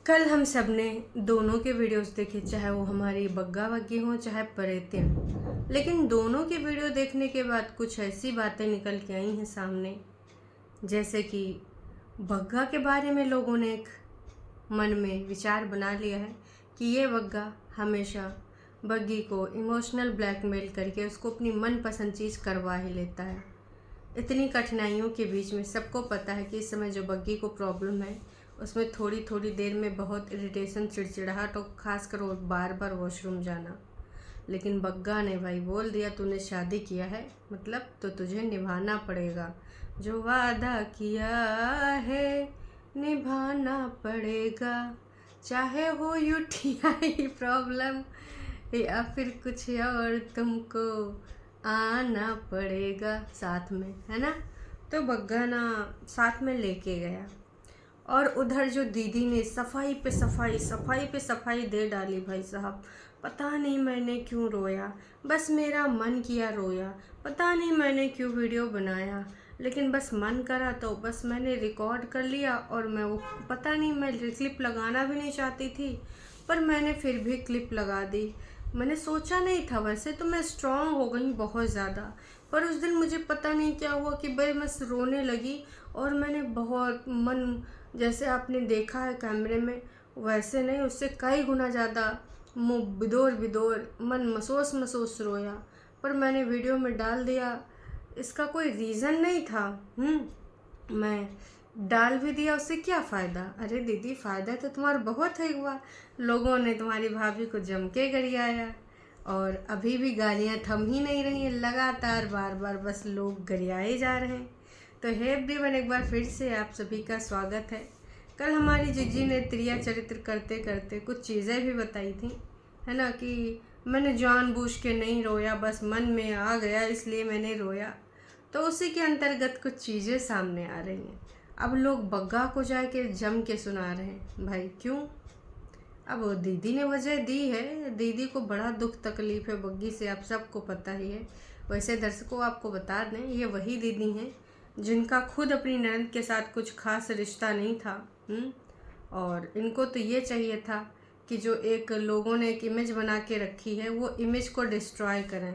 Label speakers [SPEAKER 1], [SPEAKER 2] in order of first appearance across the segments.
[SPEAKER 1] कल हम सब ने दोनों के वीडियोस देखे, चाहे वो हमारी बग्गा वग्गी हों चाहे परेते हों, लेकिन दोनों के वीडियो देखने के बाद कुछ ऐसी बातें निकल के आई हैं सामने। जैसे कि बग्गा के बारे में लोगों ने एक मन में विचार बना लिया है कि ये बग्गा हमेशा बग्गी को इमोशनल ब्लैकमेल करके उसको अपनी मनपसंद चीज़ करवा ही लेता है। इतनी कठिनाइयों के बीच में सबको पता है कि इस समय जो बग्गी को प्रॉब्लम है उसमें थोड़ी थोड़ी देर में बहुत इरिटेशन, चिड़चिड़ाहट और खासकर वो बार बार वॉशरूम जाना। लेकिन बग्गा ने भाई बोल दिया, तूने शादी किया है मतलब तो तुझे निभाना पड़ेगा, जो वादा किया है निभाना पड़ेगा, चाहे हो यूटीआई प्रॉब्लम या फिर कुछ और, तुमको आना पड़ेगा साथ में, है ना। तो बग्गा ना साथ में लेके गया और उधर जो दीदी ने सफाई पे सफाई सफाई पे सफाई दे डाली। भाई साहब, पता नहीं मैंने क्यों रोया, बस मेरा मन किया रोया, पता नहीं मैंने क्यों वीडियो बनाया, लेकिन बस मन करा तो बस मैंने रिकॉर्ड कर लिया। और मैं वो पता नहीं, मैं क्लिप लगाना भी नहीं चाहती थी पर मैंने फिर भी क्लिप लगा दी। मैंने सोचा नहीं था, वैसे तो मैं स्ट्रांग हो गई बहुत ज़्यादा, पर उस दिन मुझे पता नहीं क्या हुआ कि भाई मैं रोने लगी और मैंने बहुत मन, जैसे आपने देखा है कैमरे में वैसे नहीं, उससे कई गुना ज़्यादा मुँह बिदोर बिदोर मन महसूस महसूस रोया। पर मैंने वीडियो में डाल दिया, इसका कोई रीज़न नहीं था। मैं डाल भी दिया, उससे क्या फ़ायदा। अरे दीदी, फ़ायदा तो तुम्हारा बहुत है हुआ, लोगों ने तुम्हारी भाभी को जम के गरियाया और अभी भी गालियाँ थम ही नहीं रही हैं, लगातार बार बार बस लोग गरियाए जा रहे हैं। तो हे एवरीवन, एक बार फिर से आप सभी का स्वागत है। कल हमारी जिज्जी ने त्रिया चरित्र करते करते कुछ चीज़ें भी बताई थी, है ना, कि मैंने जानबूझ के नहीं रोया, बस मन में आ गया इसलिए मैंने रोया। तो उसी के अंतर्गत कुछ चीज़ें सामने आ रही हैं। अब लोग बग्गा को जाके जम के सुना रहे हैं। भाई क्यों? अब दीदी ने वजह दी है, दीदी को बड़ा दुख तकलीफ है बग्गी से, आप सबको पता ही है। वैसे दर्शकों आपको बता दें, ये वही दीदी हैं जिनका खुद अपनी ननद के साथ कुछ खास रिश्ता नहीं था। और इनको तो ये चाहिए था कि जो एक लोगों ने एक इमेज बना के रखी है वो इमेज को डिस्ट्रॉय करें।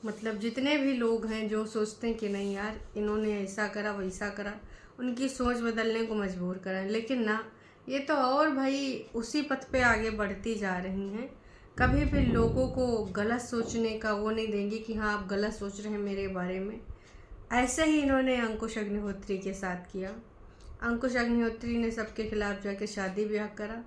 [SPEAKER 1] मतलब जितने भी लोग हैं जो सोचते हैं कि नहीं यार इन्होंने ऐसा करा वैसा करा, उनकी सोच बदलने को मजबूर करें। लेकिन ना, ये तो और भाई उसी पथ पे आगे बढ़ती जा रही हैं। कभी भी लोगों को गलत सोचने का वो नहीं देंगी कि हाँ आप गलत सोच रहे हैं मेरे बारे में। ऐसे ही इन्होंने अंकुश अग्निहोत्री के साथ किया। अंकुश अग्निहोत्री ने सबके खिलाफ जाके शादी ब्याह करा।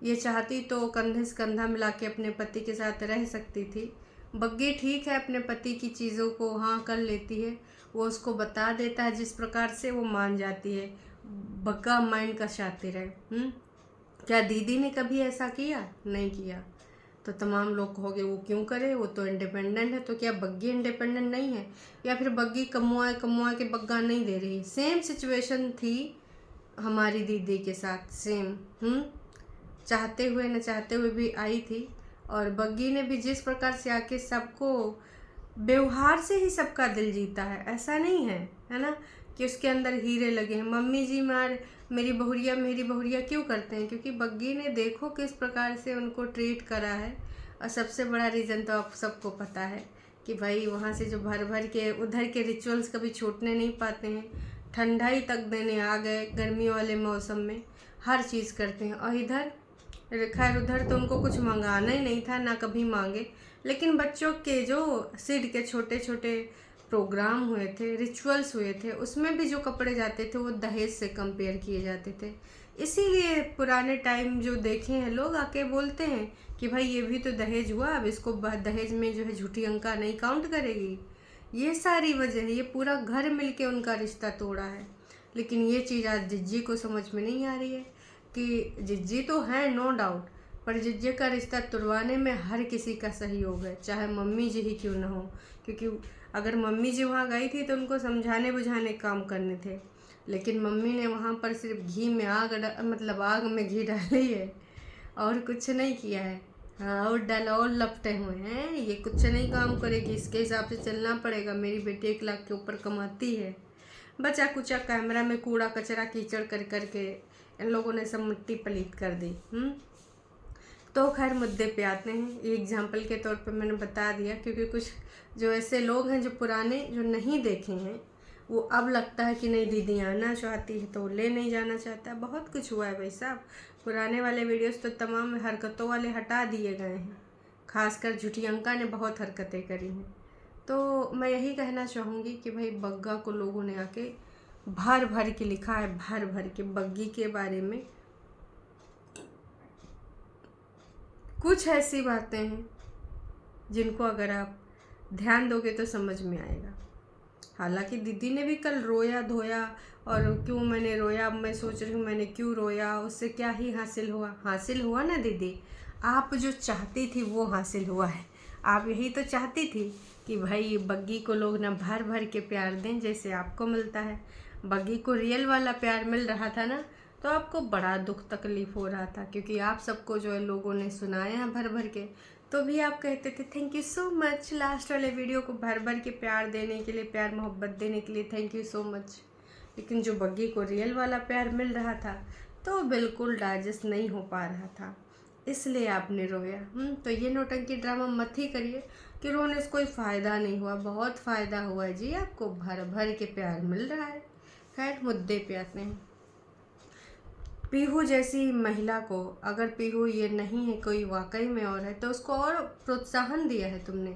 [SPEAKER 1] ये चाहती तो कंधे से कंधा मिला के अपने पति के साथ रह सकती थी। बग्गी ठीक है, अपने पति की चीज़ों को हाँ कर लेती है, वो उसको बता देता है जिस प्रकार से वो मान जाती है। बग्गा माइंड का शातिर है। क्या दीदी ने कभी ऐसा किया? नहीं किया। तो तमाम लोग कहोगे वो क्यों करे, वो तो इंडिपेंडेंट है। तो क्या बग्गी इंडिपेंडेंट नहीं है, या फिर बग्गी कमुआ कमुआ के बग्गा नहीं दे रही? सेम सिचुएशन थी हमारी दीदी के साथ, सेम। चाहते हुए न चाहते हुए भी आई थी। और बग्गी ने भी जिस प्रकार से आके सबको व्यवहार से ही सबका दिल जीता है, ऐसा नहीं है, है ना, कि उसके अंदर हीरे लगे हैं। मम्मी जी मार मेरी बहुरिया क्यों करते हैं? क्योंकि बग्गी ने देखो किस प्रकार से उनको ट्रीट करा है। और सबसे बड़ा रीज़न तो आप सबको पता है कि भाई वहाँ से जो भर भर के उधर के रिचुअल्स कभी छूटने नहीं पाते हैं। ठंडाई तक देने आ गए गर्मियों वाले मौसम में, हर चीज़ करते हैं। और इधर खैर उधर तो उनको कुछ मंगाना ही नहीं था, ना कभी मांगे। लेकिन बच्चों के जो सिड के छोटे छोटे प्रोग्राम हुए थे, रिचुअल्स हुए थे, उसमें भी जो कपड़े जाते थे वो दहेज से कंपेयर किए जाते थे। इसीलिए पुराने टाइम जो देखे हैं लोग आके बोलते हैं कि भाई ये भी तो दहेज हुआ, अब इसको दहेज में जो है झूठी अंका नहीं काउंट करेगी। ये सारी वजह है, ये पूरा घर मिलके उनका रिश्ता तोड़ा है। लेकिन ये चीज़ आज जिज्जी को समझ में नहीं आ रही है कि जिज्जी तो है नो डाउट, पर जिज्जी का रिश्ता तुड़वाने में हर किसी का सहयोग है, चाहे मम्मी जी ही क्यों ना हो। क्योंकि अगर मम्मी जी वहाँ गई थी तो उनको समझाने बुझाने काम करने थे, लेकिन मम्मी ने वहाँ पर सिर्फ घी में मतलब आग में घी डाली है और कुछ नहीं किया है। हाँ, और डाला और लपटे हुए हैं, ये कुछ नहीं काम करेगी, इसके हिसाब से चलना पड़ेगा। मेरी बेटी 1 लाख के ऊपर कमाती है, बचा कुचा कैमरा में कूड़ा कचरा कीचड़ कर करके इन लोगों ने सब मिट्टी पलीत कर दी। तो खैर मुद्दे पे आते हैं। ये एग्जाम्पल के तौर पे मैंने बता दिया, क्योंकि कुछ जो ऐसे लोग हैं जो पुराने जो नहीं देखे हैं, वो अब लगता है कि नहीं दीदी आना चाहती है तो ले नहीं जाना चाहता। बहुत कुछ हुआ है भाई साहब। पुराने वाले वीडियोस तो तमाम हरकतों वाले हटा दिए गए हैं। खासकर झुटियंका ने बहुत हरकतें करी हैं। तो मैं यही कहना चाहूँगी कि भाई बग्गा को लोगों ने आके भर भर के लिखा है, भर भर के बग्गी के बारे में। कुछ ऐसी बातें हैं जिनको अगर आप ध्यान दोगे तो समझ में आएगा। हालांकि दीदी ने भी कल रोया धोया, और क्यों मैंने रोया, अब मैं सोच रही हूँ मैंने क्यों रोया, उससे क्या ही हासिल हुआ। हासिल हुआ ना दीदी, आप जो चाहती थी वो हासिल हुआ है। आप यही तो चाहती थी कि भाई बग्गी को लोग ना भर भर के प्यार दें जैसे आपको मिलता है। बग्गी को रियल वाला प्यार मिल रहा था ना, तो आपको बड़ा दुख तकलीफ़ हो रहा था, क्योंकि आप सबको जो है लोगों ने सुनाया भर भर के, तो भी आप कहते थे thank you so much. Last वाले वीडियो को भर भर के प्यार देने के लिए, प्यार मोहब्बत देने के लिए थैंक यू सो मच। लेकिन जो बग्गी को रियल वाला प्यार मिल रहा था तो बिल्कुल डाइजेस्ट नहीं हो पा रहा था, इसलिए आपने रोया। तो ये नौटंकी ड्रामा मत ही करिए कि रोने से कोई फ़ायदा नहीं हुआ। बहुत फ़ायदा हुआ है जी, आपको भर भर के प्यार मिल रहा है। खैर मुद्दे पे आते हैं। पीहू जैसी महिला को अगर पीहू ये नहीं है कोई वाकई में और है, तो उसको और प्रोत्साहन दिया है तुमने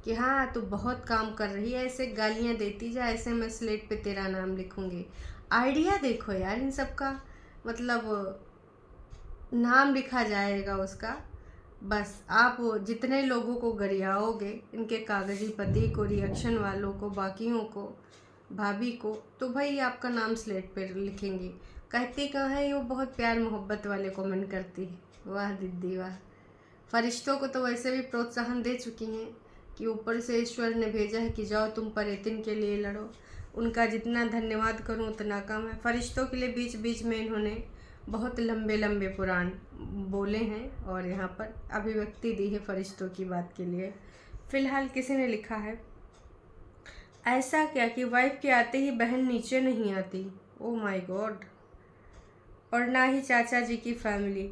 [SPEAKER 1] कि हाँ तू बहुत काम कर रही है, ऐसे गालियाँ देती जा, ऐसे मैं स्लेट पे तेरा नाम लिखूँगी। आइडिया देखो यार इन सब का, मतलब नाम लिखा जाएगा उसका। बस आप जितने लोगों को गरियाओगे, इनके कागजी पति को, रिएक्शन वालों को, बाकियों को, भाभी को, तो भाई आपका नाम स्लेट पर लिखेंगे। कहती कहाँ है वो बहुत प्यार मोहब्बत वाले कमेंट करती है। वाह दीदी वाह। फरिश्तों को तो वैसे भी प्रोत्साहन दे चुकी हैं कि ऊपर से ईश्वर ने भेजा है कि जाओ तुम परेतिन के लिए लड़ो। उनका जितना धन्यवाद करूं उतना कम है। फरिश्तों के लिए बीच बीच में इन्होंने बहुत लंबे लंबे पुराण बोले हैं और यहाँ पर अभिव्यक्ति दी है फरिश्तों की बात के लिए। फ़िलहाल किसी ने लिखा है ऐसा क्या कि वाइफ के आते ही बहन नीचे नहीं आती। Oh my God. और ना ही चाचा जी की फैमिली,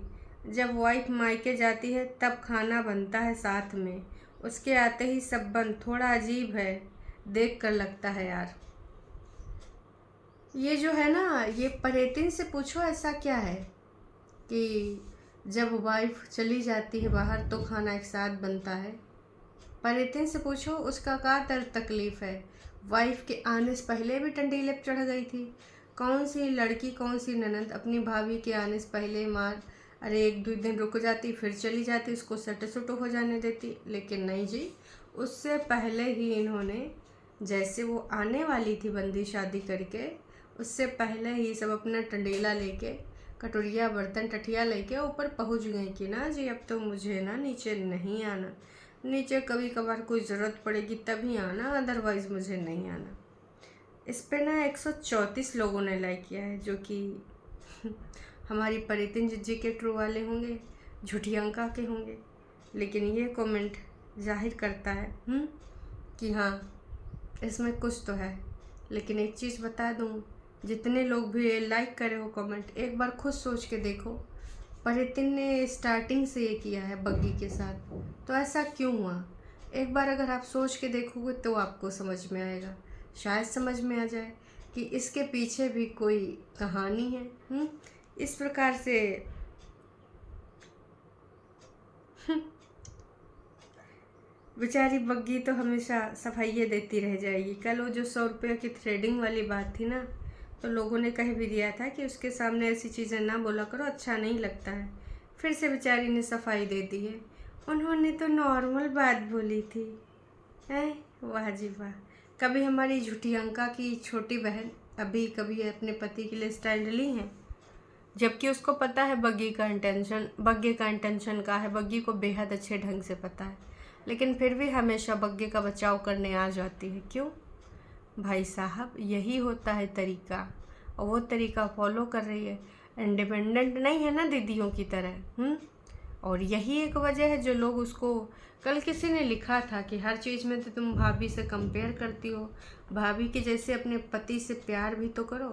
[SPEAKER 1] जब वाइफ मायके जाती है तब खाना बनता है साथ में, उसके आते ही सब बंद। थोड़ा अजीब है, देख कर लगता है यार। ये जो है ना, ये परेतिन से पूछो ऐसा क्या है कि जब वाइफ चली जाती है बाहर तो खाना एक साथ बनता है। परेतिन से पूछो उसका क्या तकलीफ़ है। वाइफ के आने से पहले भी टंडीले चढ़ गई थी। कौन सी लड़की, कौन सी ननद अपनी भाभी के आने से पहले मार, अरे एक दो दिन रुक जाती फिर चली जाती, उसको सटे सुटो हो जाने देती। लेकिन नहीं जी, उससे पहले ही इन्होंने, जैसे वो आने वाली थी बंदी शादी करके, उससे पहले ही सब अपना टंडीला लेके, कटोरिया बर्तन टठिया लेके ऊपर पहुंच गई कि ना जी अब तो मुझे ना नीचे नहीं आना, नीचे कभी कभार कोई ज़रूरत पड़ेगी तभी आना, अदरवाइज़ मुझे नहीं आना। इस पे ना 134 लोगों ने लाइक किया है, जो कि हमारी परेतिन जिज्जी के ट्रू वाले होंगे, झुटियंका के होंगे। लेकिन ये कमेंट जाहिर करता है कि हाँ इसमें कुछ तो है। लेकिन एक चीज़ बता दूँ, जितने लोग भी लाइक करे हो कमेंट, एक बार खुद सोच के देखो, परेतिन ने स्टार्टिंग से ये किया है बग्गी के साथ, तो ऐसा क्यों हुआ। एक बार अगर आप सोच के देखोगे तो आपको समझ में आएगा, शायद समझ में आ जाए कि इसके पीछे भी कोई कहानी है। इस प्रकार से बेचारी बग्गी तो हमेशा सफाइयाँ देती रह जाएगी। कल वो जो 100 रुपये की थ्रेडिंग वाली बात थी ना, तो लोगों ने कह भी दिया था कि उसके सामने ऐसी चीज़ें ना बोला करो, अच्छा नहीं लगता है। फिर से बेचारी ने सफाई दे दी है। उन्होंने तो नॉर्मल बात बोली थी। वाह जी वाह। कभी हमारी झुटियंका की छोटी बहन अभी कभी अपने पति के लिए स्टैंड ली हैं, जबकि उसको पता है बग्गी का इंटेंशन का है, बग्गी को बेहद अच्छे ढंग से पता है, लेकिन फिर भी हमेशा बग्गी का बचाव करने आ जाती है। क्यों भाई साहब, यही होता है तरीका, और वो तरीका फॉलो कर रही है। इंडिपेंडेंट नहीं है ना दीदियों की तरह। और यही एक वजह है जो लोग उसको, कल किसी ने लिखा था कि हर चीज़ में तो तुम भाभी से कंपेयर करती हो, भाभी के जैसे अपने पति से प्यार भी तो करो।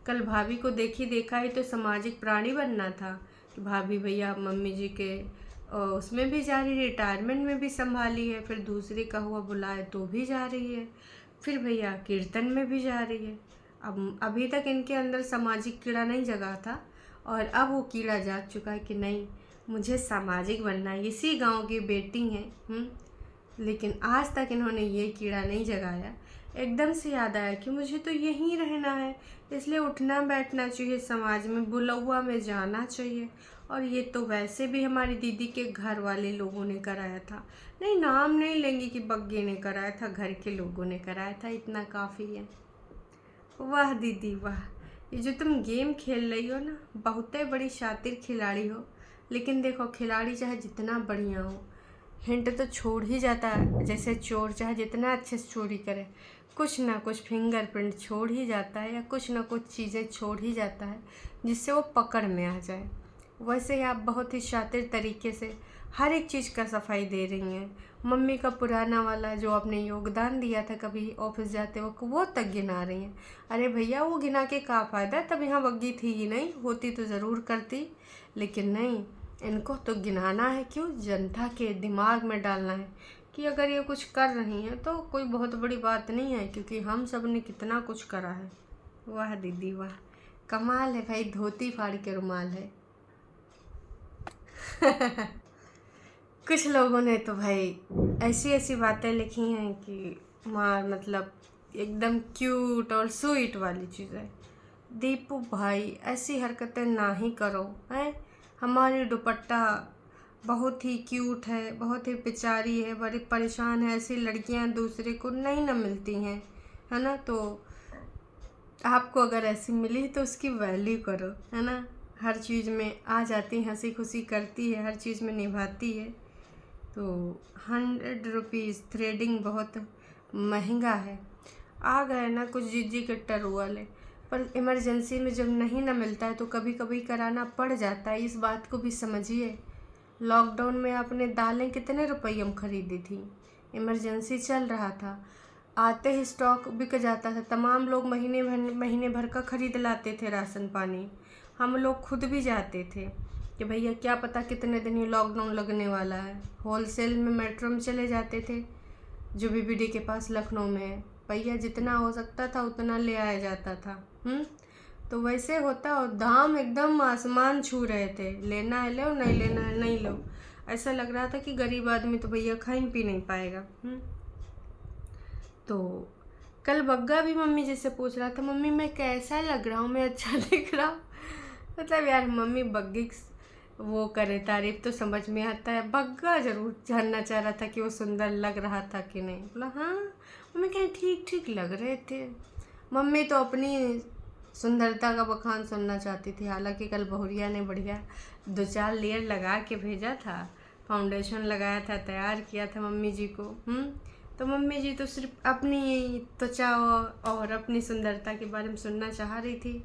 [SPEAKER 1] कल भाभी को देखी देखा ही तो सामाजिक प्राणी बनना था कि भाभी भैया मम्मी जी के उसमें भी जा रही है, रिटायरमेंट में भी संभाली है, फिर दूसरी का हुआ बुलाए तो भी जा रही है, फिर भैया कीर्तन में भी जा रही है। अब अभी तक इनके अंदर सामाजिक कीड़ा नहीं जगा था और अब वो कीड़ा जाग चुका है कि नहीं, मुझे सामाजिक बनना है, इसी गांव की बेटी हैं। लेकिन आज तक इन्होंने ये कीड़ा नहीं जगाया। एकदम से याद आया कि मुझे तो यहीं रहना है, इसलिए उठना बैठना चाहिए, समाज में बुलौआ में जाना चाहिए। और ये तो वैसे भी हमारी दीदी के घर वाले लोगों ने कराया था, नहीं नाम नहीं लेंगे कि बग्गे ने कराया था, घर के लोगों ने कराया था, इतना काफ़ी है। वाह दीदी वाह, ये जो तुम गेम खेल रही हो ना, बहुत बड़ी शातिर खिलाड़ी हो। लेकिन देखो, खिलाड़ी चाहे जितना बढ़िया हो, हिंट तो छोड़ ही जाता है। जैसे चोर चाहे जितना अच्छे से चोरी करे, कुछ ना कुछ फिंगरप्रिंट छोड़ ही जाता है, या कुछ ना कुछ चीज़ें छोड़ ही जाता है जिससे वो पकड़ में आ जाए। वैसे ही आप बहुत ही शातिर तरीके से हर एक चीज़ का सफाई दे रही हैं। मम्मी का पुराना वाला जो आपने योगदान दिया था कभी ऑफिस जाते वक्त, वो तक गिना रही हैं। अरे भैया, वो गिना के क्या फ़ायदा, तब यहाँ बग्गी थी ही नहीं, होती तो ज़रूर करती, लेकिन नहीं, इनको तो गिनाना है। क्यों? जनता के दिमाग में डालना है कि अगर ये कुछ कर रही हैं तो कोई बहुत बड़ी बात नहीं है, क्योंकि हम सब ने कितना कुछ करा है। वाह दीदी वाह, कमाल है भाई, धोती फाड़ के रुमाल है। कुछ लोगों ने तो भाई ऐसी ऐसी बातें लिखी हैं कि मार, मतलब एकदम क्यूट और स्वीट वाली चीज़ है। दीपू भाई, ऐसी हरकतें ना ही करो हैं। हमारी दुपट्टा बहुत ही क्यूट है, बहुत ही बेचारी है, बड़ी परेशान है। ऐसी लड़कियां दूसरे को नहीं ना मिलती हैं, है ना। तो आपको अगर ऐसी मिली तो उसकी वैल्यू करो, है ना। हर चीज़ में आ जाती, हंसी खुशी करती है, हर चीज़ में निभाती है। तो 100 रुपीज़ थ्रेडिंग बहुत महंगा है। आ गए ना कुछ जीजी के टरुआले, पर इमरजेंसी में जब नहीं ना मिलता है तो कभी कभी कराना पड़ जाता है, इस बात को भी समझिए। लॉकडाउन में आपने दालें कितने रुपये में खरीदी थी, इमरजेंसी चल रहा था, आते ही स्टॉक बिक जाता था, तमाम लोग महीने भर का खरीद लाते थे राशन पानी। हम लोग खुद भी जाते थे कि भैया क्या पता कितने दिन ही लॉकडाउन लगने वाला है। होलसेल में मेट्रो में चले जाते थे, जो बीबीडी के पास लखनऊ में है, भैया जितना हो सकता था उतना ले आया जाता था। तो वैसे होता, और दाम एकदम आसमान छू रहे थे, लेना है लो, नहीं लेना है नहीं लो। ऐसा लग रहा था कि गरीब आदमी तो भैया खा ही पी नहीं पाएगा। तो कल बग्गा भी मम्मी जी से पूछ रहा था, मम्मी मैं कैसा लग रहा हूँ, मैं अच्छा दिख रहा हूँ। मतलब यार, मम्मी बग्गी वो करे तारीफ तो समझ में आता है, बग्गा जरूर जानना चाह रहा था कि वो सुंदर लग रहा था कि नहीं। बोला हाँ मम्मी, कहीं ठीक ठीक लग रहे थे। मम्मी तो अपनी सुंदरता का बखान सुनना चाहती थी। हालांकि कल बहुरिया ने बढ़िया 2-4 लेयर लगा के भेजा था, फाउंडेशन लगाया था, तैयार किया था मम्मी जी को। तो मम्मी जी तो सिर्फ अपनी त्वचा और अपनी सुंदरता के बारे में सुनना चाह रही थी,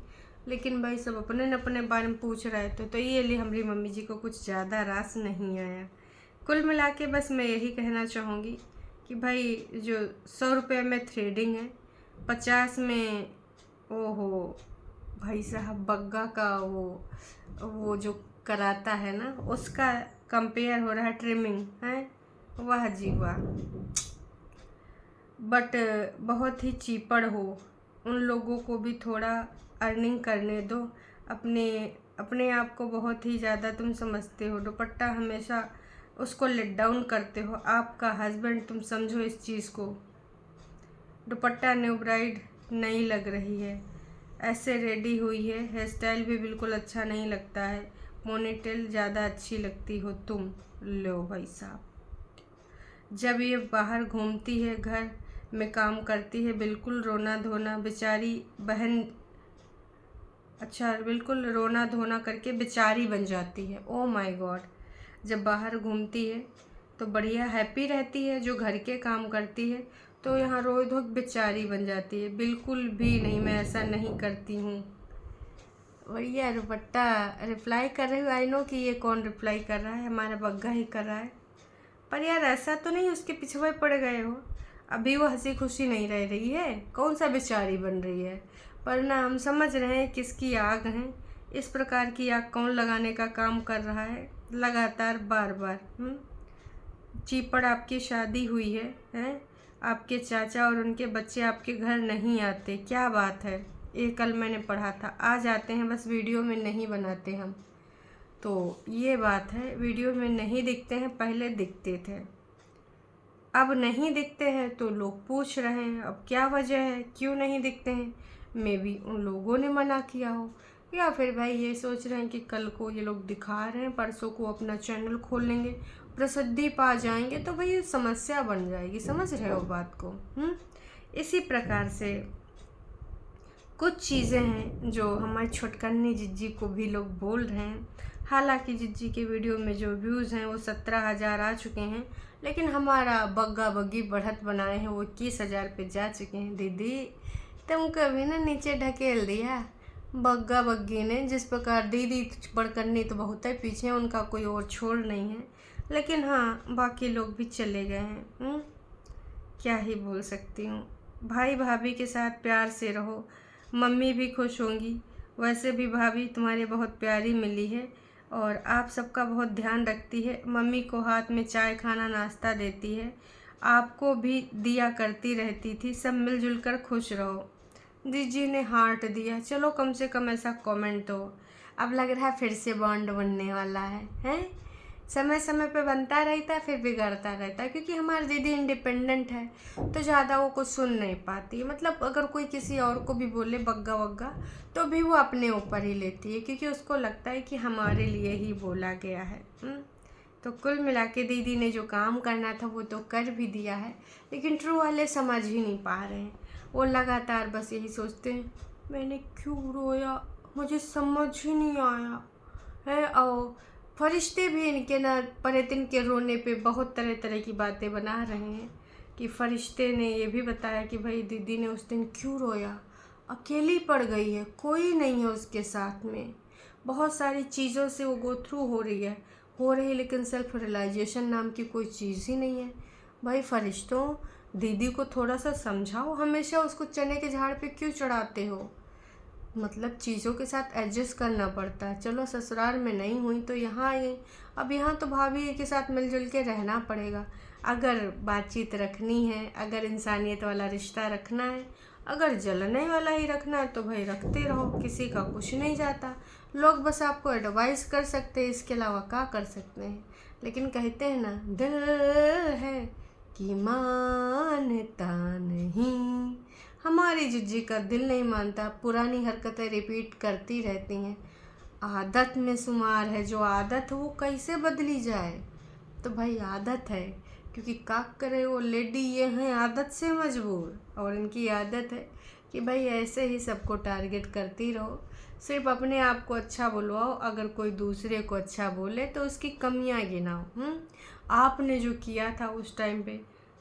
[SPEAKER 1] लेकिन भाई सब अपने अपने बारे में पूछ रहे थे, तो ये लिए हमारी मम्मी जी को कुछ ज़्यादा रास नहीं आया। कुल मिला के बस मैं यही कहना चाहूँगी कि भाई जो 100 रुपये में थ्रेडिंग है, 50 में ओहो भाई साहब बग्गा का वो जो कराता है ना, उसका कंपेयर हो रहा है ट्रिमिंग है। वाह जी वाह, बट बहुत ही चीपड़ हो, उन लोगों को भी थोड़ा अर्निंग करने दो। अपने आप को बहुत ही ज़्यादा तुम समझते हो, दुपट्टा हमेशा उसको लेट डाउन करते हो। आपका हस्बैंड, तुम समझो इस चीज़ को, दुपट्टा न्यू ब्राइड नहीं लग रही है, ऐसे रेडी हुई है, हेयर स्टाइल भी बिल्कुल अच्छा नहीं लगता है, पोनीटेल ज़्यादा अच्छी लगती हो तुम। लो भाई साहब, जब ये बाहर घूमती है, घर में काम करती है, बिल्कुल रोना धोना बेचारी बहन, अच्छा बिल्कुल रोना धोना करके बेचारी बन जाती है। ओ माय गॉड, जब बाहर घूमती है तो बढ़िया हैप्पी रहती है, जो घर के काम करती है तो यहाँ रो धो बेचारी बन जाती है। बिल्कुल भी नहीं, मैं ऐसा नहीं करती हूँ। भैया दुपट्टा रिप्लाई कर रही हूँ, आई नो कि ये कौन रिप्लाई कर रहा है, हमारा बग्गा ही कर रहा है, पर यार ऐसा तो नहीं उसके पिछवे पड़ गए हो। अभी वो हंसी खुशी नहीं रह रही है, कौन सा बेचारी बन रही है। पर ना हम समझ रहे हैं किसकी आग है। इस प्रकार की आग कौन लगाने का काम कर रहा है लगातार बार बार। चीपड़ आपकी शादी हुई है? आपके चाचा और उनके बच्चे आपके घर नहीं आते, क्या बात है? ये कल मैंने पढ़ा था। आ जाते हैं, बस वीडियो में नहीं बनाते हम। तो ये बात है, वीडियो में नहीं दिखते हैं, पहले दिखते थे, अब नहीं दिखते हैं। तो लोग पूछ रहे हैं अब क्या वजह है, क्यों नहीं दिखते हैं? मे बी उन लोगों ने मना किया हो, या फिर भाई ये सोच रहे हैं कि कल को ये लोग दिखा रहे हैं, परसों को अपना चैनल खोल लेंगे, प्रसिद्धि पा जाएंगे, तो भाई समस्या बन जाएगी। समझ रहे हो बात को? इसी प्रकार से कुछ चीज़ें हैं जो हमारी छोटकन्नी जिज्जी को भी लोग बोल रहे हैं। हालांकि जिज्जी के वीडियो में जो व्यूज़ हैं वो 17,000 आ चुके हैं, लेकिन हमारा बग्गा बग्गी बढ़त बनाए हैं वो 21,000 पे जा चुके हैं। दीदी तुम कभी ना नीचे ढकेल दिया बग्गा बग्गी ने। जिस प्रकार दीदी बड़कन्नी तो बहुत है पीछे, उनका कोई और छोड़ नहीं है, लेकिन हाँ बाकी लोग भी चले गए हैं। क्या ही बोल सकती हूँ। भाई भाभी के साथ प्यार से रहो, मम्मी भी खुश होंगी। वैसे भी भाभी तुम्हारे बहुत प्यारी मिली है और आप सबका बहुत ध्यान रखती है। मम्मी को हाथ में चाय खाना नाश्ता देती है, आपको भी दिया करती रहती थी। सब मिलजुल कर खुश रहो। दीदी ने हार्ट दिया, चलो कम से कम ऐसा कमेंट तो। अब लग रहा है फिर से बॉन्ड बनने वाला है? समय समय पे बनता रहता है फिर बिगड़ता रहता है, क्योंकि हमारी दीदी इंडिपेंडेंट है तो ज़्यादा वो कुछ सुन नहीं पाती। मतलब अगर कोई किसी और को भी बोले बग्गा वग्गा तो भी वो अपने ऊपर ही लेती है, क्योंकि उसको लगता है कि हमारे लिए ही बोला गया है। तो कुल मिला के दीदी ने जो काम करना था वो तो कर भी दिया है, लेकिन ट्रू वाले समझ ही नहीं पा रहे हैं। वो लगातार बस यही सोचते हैं मैंने क्यों रोया, मुझे समझ ही नहीं आया है। और फरिश्ते भी इनके ना परेतिन के रोने पे बहुत तरह तरह की बातें बना रहे हैं कि फरिश्ते ने ये भी बताया कि भाई दीदी ने उस दिन क्यों रोया, अकेली पड़ गई है, कोई नहीं है उसके साथ में, बहुत सारी चीज़ों से वो गो थ्रू हो रही है, लेकिन सेल्फ रियलाइजेशन नाम की कोई चीज़ ही नहीं है। भाई फरिश्तों, दीदी को थोड़ा सा समझाओ, हमेशा उसको चने के झाड़ पे क्यों चढ़ाते हो? मतलब चीज़ों के साथ एडजस्ट करना पड़ता है। चलो ससुराल में नहीं हुई तो यहाँ आई, अब यहाँ तो भाभी के साथ मिलजुल के रहना पड़ेगा। अगर बातचीत रखनी है, अगर इंसानियत वाला रिश्ता रखना है, अगर जलने वाला ही रखना है तो भाई रखते रहो, किसी का कुछ नहीं जाता। लोग बस आपको एडवाइस कर सकते हैं, इसके अलावा क्या कर सकते हैं? लेकिन कहते हैं ना, दिल है कि मानता नहीं। हमारी जिज्जी का दिल नहीं मानता, पुरानी हरकतें रिपीट करती रहती हैं। आदत में शुमार है, जो आदत है वो कैसे बदली जाए? तो भाई आदत है, क्योंकि काक करे वो लेडी ये हैं आदत से मजबूर, और इनकी आदत है कि भाई ऐसे ही सबको टारगेट करती रहो, सिर्फ अपने आप को अच्छा बुलवाओ। अगर कोई दूसरे को अच्छा बोले तो उसकी कमियां गिनाओ। आपने जो किया था उस टाइम पे,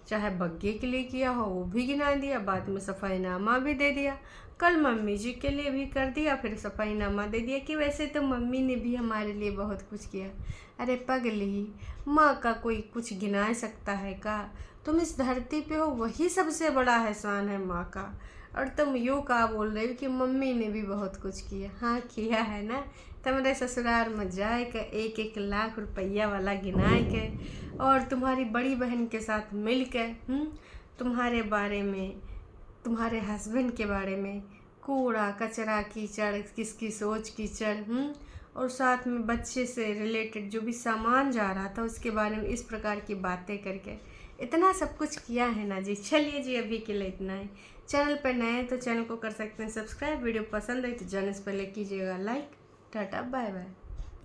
[SPEAKER 1] चाहे बग्गे के लिए किया हो वो भी गिना दिया, बाद में सफ़ाईनामा भी दे दिया, कल मम्मी जी के लिए भी कर दिया, फिर सफ़ाईनामा दे दिया कि वैसे तो मम्मी ने भी हमारे लिए बहुत कुछ किया। अरे पगली, माँ का कोई कुछ गिना सकता है का? तुम इस धरती पे हो, वही सबसे बड़ा एहसान है माँ का, और तुम यूँ का बोल रहे हो कि मम्मी ने भी बहुत कुछ किया। हाँ किया है ना, तुम्हारे ससुराल में जाए के 1-1 लाख रुपया वाला गिनाए के, और तुम्हारी बड़ी बहन के साथ मिल के तुम्हारे बारे में, तुम्हारे हस्बैंड के बारे में कूड़ा कचरा कीचड़, किसकी सोच कीचड़, और साथ में बच्चे से रिलेटेड जो भी सामान जा रहा था उसके बारे में इस प्रकार की बातें करके इतना सब कुछ किया है ना जी। चलिए जी, अभी के लिए इतना ही। चैनल पर नए हैं तो चैनल को कर सकते हैं सब्सक्राइब, वीडियो पसंद आई तो जाने से पहले कीजिएगा लाइक। Tata bye bye.